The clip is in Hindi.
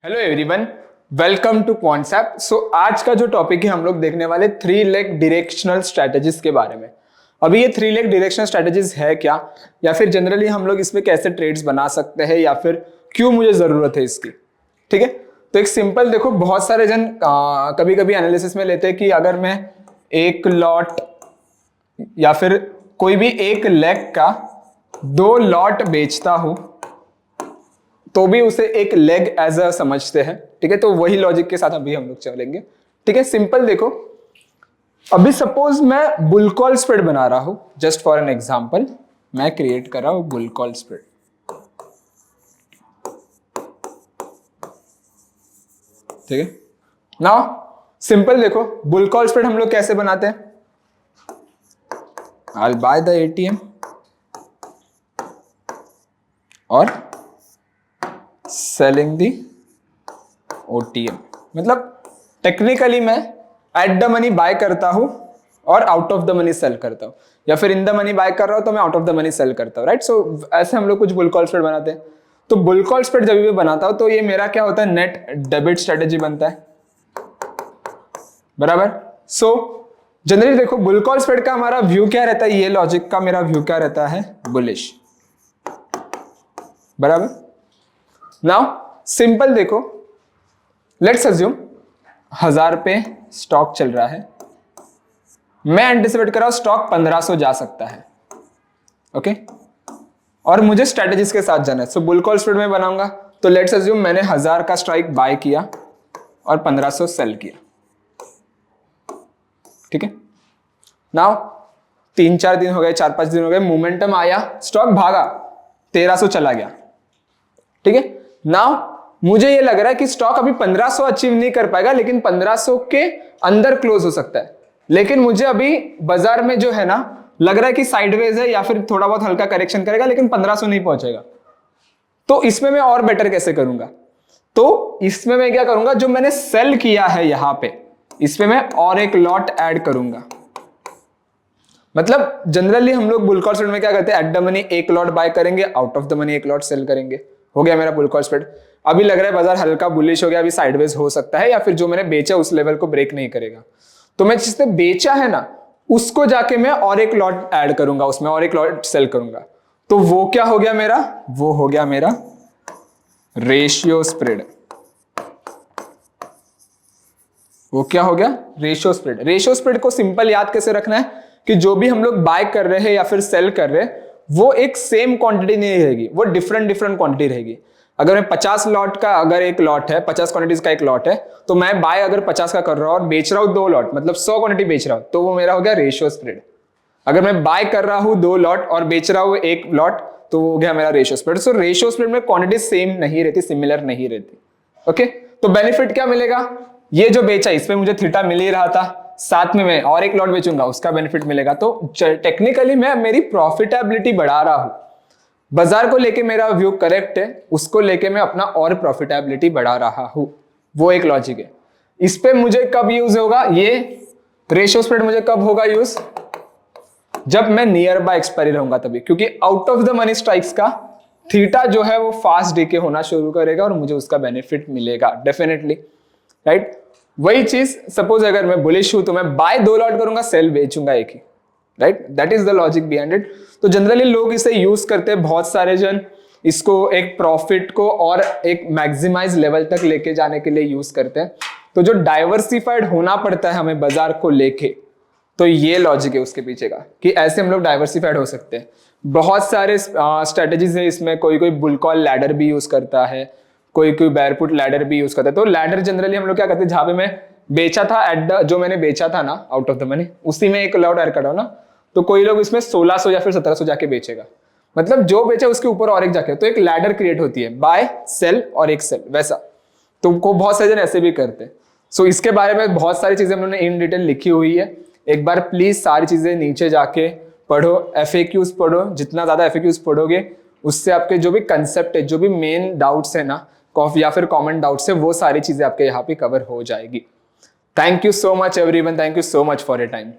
Hello everyone, welcome to Quantsapp. So आज का जो टॉपिक है हम लोग देखने वाले 3 लेग डायरेक्शनल स्ट्रेटजीज के बारे में। अभी ये 3 लेग डायरेक्शनल स्ट्रेटजीज है क्या, या फिर जनरली हम लोग इसमें कैसे ट्रेड्स बना सकते हैं, या फिर क्यों मुझे जरूरत है इसकी। ठीक है, तो एक सिंपल देखो, बहुत सारे जन कभी कभी एनालिसिस में लेते हैं कि अगर मैं एक लॉट या फिर कोई भी एक लेग का 2 लॉट बेचता हूं तो भी उसे एक लेग एज अ समझते हैं। ठीक है, तो वही लॉजिक के साथ अभी हम लोग चलेंगे। ठीक है, सिंपल देखो, अभी सपोज मैं बुल कॉल स्प्रेड बना रहा हूं, जस्ट फॉर एन एग्जांपल मैं क्रिएट कर रहा हूं बुल कॉल स्प्रेड। ठीक है, नाउ सिंपल देखो, बुल कॉल स्प्रेड हम लोग कैसे बनाते हैं। I will buy the ATM और सेलिंग दी ओटीएम। मतलब टेक्निकली मैं एट द मनी बाय करता हूं और out of the money sell करता हूं, या फिर इन द मनी बाय कर रहा हूं तो मैं out of the money sell करता हूं। राइट, सो ऐसे हम लोग कुछ बुल कॉल स्प्रेड बनाते हैं। तो बुल कॉल स्प्रेड जब भी बनाता हूं तो ये मेरा क्या होता है, नेट डेबिट स्ट्रेटेजी बनता है। बराबर। सो जनरली देखो, बुल कॉल स्प्रेड का हमारा व्यू क्या रहता है, ये लॉजिक का मेरा व्यू क्या रहता है, बुलिश। बराबर। नाउ सिंपल देखो, लेट्स अज्यूम 1000 पे स्टॉक चल रहा है, मैं एंटिसिपेट कर रहा हूं स्टॉक 1500 जा सकता है। ओके, और मुझे स्ट्रेटेजीज के साथ जाना है। सो बुल कॉल स्प्रेड में बनाऊंगा तो लेट्स अज्यूम मैंने 1000 का स्ट्राइक बाय किया और 1500 सेल किया। ठीक है, नाउ 3-4 दिन हो गए, 4-5 दिन हो गए, मोमेंटम आया, स्टॉक भागा, 1300 चला गया। ठीक है, नाउ मुझे ये लग रहा है कि स्टॉक अभी 1500 अचीव नहीं कर पाएगा, लेकिन 1500 के अंदर क्लोज हो सकता है। लेकिन मुझे अभी बाजार में जो है ना, लग रहा है कि साइडवेज है या फिर थोड़ा बहुत हल्का करेक्शन करेगा, लेकिन 1500 नहीं पहुंचेगा। तो इसमें मैं और बेटर कैसे करूंगा, तो इसमें मैं क्या करूंगा, जो मैंने सेल किया है यहां पे, इसमें मैं और एक लॉट ऐड करूंगा। मतलब जनरली हम लोग बुल कॉल स्प्रेड में क्या करते हैं, एट द मनी एक लॉट बाय करेंगे, आउट ऑफ द मनी एक लॉट सेल करेंगे। हो गया मेरा बुल कॉल स्प्रेड। अभी लग रहा है बाजार हल्का बुलिश हो गया, अभी साइडवेज हो सकता है, या फिर जो मैंने बेचा उस लेवल को ब्रेक नहीं करेगा, तो मैं जिसने बेचा है ना उसको जाके मैं और एक लॉट ऐड करूंगा, उसमें और एक लॉट सेल करूंगा। तो वो क्या हो गया मेरा, वो हो गया मेरा रेशियो स्प्रेड। वो क्या हो गया, रेशियो स्प्रेड। रेशियो स्प्रेड को सिंपल याद कैसे रखना है कि जो भी हम लोग बाय कर रहे हैं या फिर सेल कर रहे हैं, वो एक सेम क्वांटिटी नहीं रहेगी, वो डिफरेंट क्वांटिटी रहेगी। अगर मैं 50 लॉट का, अगर एक लॉट है, 50 क्वांटिटीज का एक लॉट है, तो मैं बाय अगर 50 का कर रहा हूं और बेच रहा हूं 2 लॉट, मतलब 100 क्वांटिटी बेच रहा हूं, तो वो मेरा हो गया रेशियो स्प्रेड। अगर मैं बाय कर रहा हूं 2 लॉट और बेच रहा हूं 1 लॉट, तो वो हो गया मेरा ratio spread. So ratio spread में क्वांटिटी सेम नहीं रहती, सिमिलर नहीं रहती। ओके, तो बेनिफिट क्या मिलेगा, ये जो बेचा इसमें मुझे थीटा मिल ही रहा था, साथ में मैं और एक लॉट बेचूंगा, उसका बेनिफिट मिलेगा। तो टेक्निकली मैं मेरी प्रॉफिटेबिलिटी बढ़ा रहा हूं। बाजार को लेके मेरा व्यू करेक्ट है, उसको लेके मैं अपना और प्रॉफिटेबिलिटी बढ़ा रहा हूं, वो एक लॉजिक है। इस पे मुझे कब यूज होगा, ये रेशियो स्प्रेड मुझे कब होगा यूज, जब मैं नियर बाय एक्सपायरी रहूंगा तभी, क्योंकि out of the money strikes का थीटा जो है वो फास्ट डीके होना शुरू करेगा और मुझे उसका बेनिफिट मिलेगा डेफिनेटली। राइट, वही चीज सपोज अगर मैं बुलिश हूं तो मैं बाय 2 लॉट करूंगा, सेल बेचूंगा एक ही। Right, that is the logic behind it. तो जनरली लोग इसे यूज करते हैं, बहुत सारे जन इसको एक प्रॉफिट को और एक मैक्सिमाइज लेवल तक लेके जाने के लिए यूज करते हैं। तो जो डाइवर्सिफाइड होना पड़ता है हमें बाजार को लेके, तो ये लॉजिक है उसके पीछे का, कि ऐसे हम लोग डाइवर्सिफाइड हो सकते हैं। बहुत सारे स्ट्रेटेजीज है इसमें, कोई कोई बुल कॉल लैडर भी यूज करता है, कोई कोई बेयरपुट लैडर भी यूज करता है। तो लैडर जनरली हम लोग क्या करते हैं, जहां पे मैं बेचा था जो मैंने बेचा था ना आउट ऑफ द मनी, उसी में एक लॉट ऐड कर रहा हूं ना, तो कोई लोग इसमें 1600 या फिर 1700 जाके बेचेगा, मतलब जो बेचा उसके ऊपर और एक जाके, तो एक लैडर क्रिएट होती है, बाय सेल और एक सेल, वैसा। तो को बहुत सारे जन ऐसे भी करते हैं। सो इसके बारे में बहुत सारी चीजें हम लोगों ने इन डिटेल लिखी हुई है, एक बार प्लीज सारी चीजें नीचे जाके पढ़ो, FAQs पढ़ो। जितना ज्यादा FAQs पढ़ोगे उससे आपके जो भी कंसेप्ट है, जो भी मेन डाउट्स है ना, या फिर कॉमन डाउट्स है, वो सारी चीजें आपके यहाँ पे कवर हो जाएगी। Thank you so much everyone, thank you so much for your time.